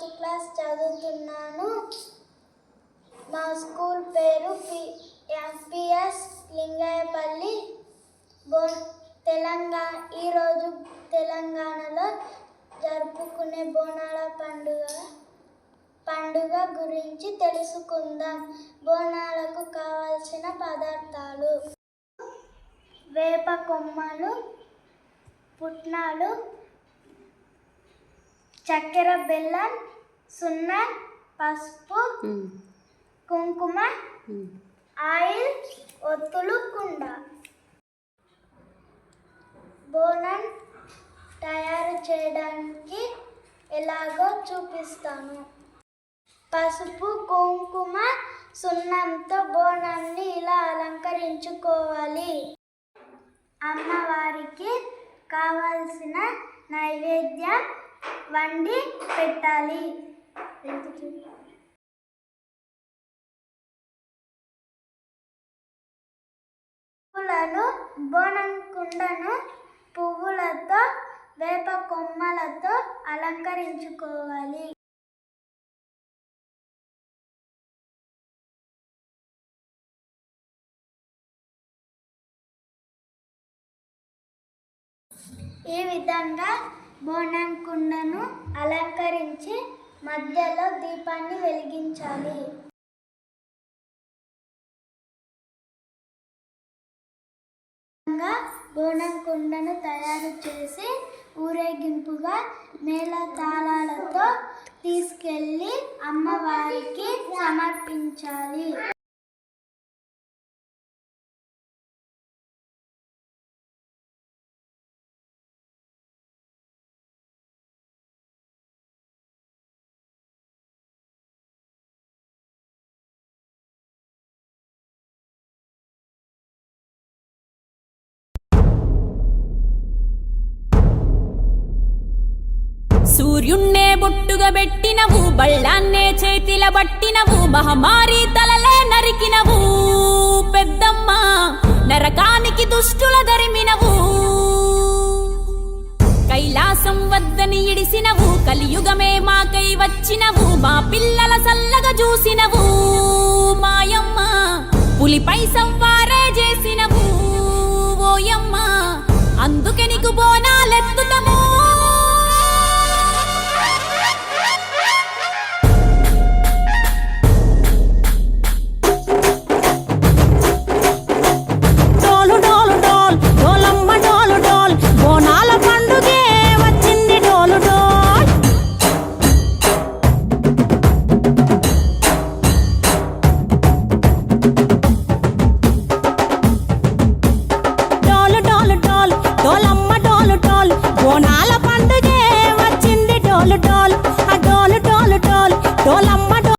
4th class చదువుతున్నాను. మా school పేరు పిఎస్ లింగయ్యపల్లి తెలంగాణ. ఈరోజు తెలంగాణలో జరుపుకునే బోనాల పండుగ గురించి తెలుసుకుందాం. బోనాలకు కావలసిన పదార్థాలు: వేప కొమ్మలు, పుట్నాలు, చక్కెర, బెల్లం, సున్నం, పసుపు, కుంకుమ, ఆయిల్, ఒత్తులు, కుండ. బోనం తయారు చేయడానికి ఎలాగో చూపిస్తాను. పసుపు, కుంకుమ, సున్నంతో బోనాన్ని ఇలా అలంకరించుకోవాలి. అమ్మవారికి కావలసిన నైవేద్యం వండి పెట్టాలి. పువ్వులను, బోనం కుండను పువ్వులతో, వేప కొమ్మలతో అలంకరించుకోవాలి. ఈ విధంగా బోనం కుండను అలంకరించి మధ్యలో దీపాన్ని వెలిగించాలి. బోనం కుండను తయారు చేసి ఊరేగింపుగా మేళతాళాలతో తీసుకెళ్ళి అమ్మవారికి సమర్పించాలి. సూర్యున్నే బొట్టుగా పెట్టినవు, బళ్ళాన్నే చేతిల బట్టినవు, మహమారి తలలే నరికినవు పెద్దమ్మ, నరకానికి దుష్టుల దరిమినవు. కైలాసం వద్దని ఇడిసినవు, కలియుగమే మాకై వచ్చినవు, మా పిల్లల సల్లగా చూసినవు మాయమ్మ, పులిపై సంవారే చేసినవు ఓయమ్మ, అందుకే నీకు బోనాలెత్తుతము. బోనాల పండుగే వచ్చింది డోలు డోల్.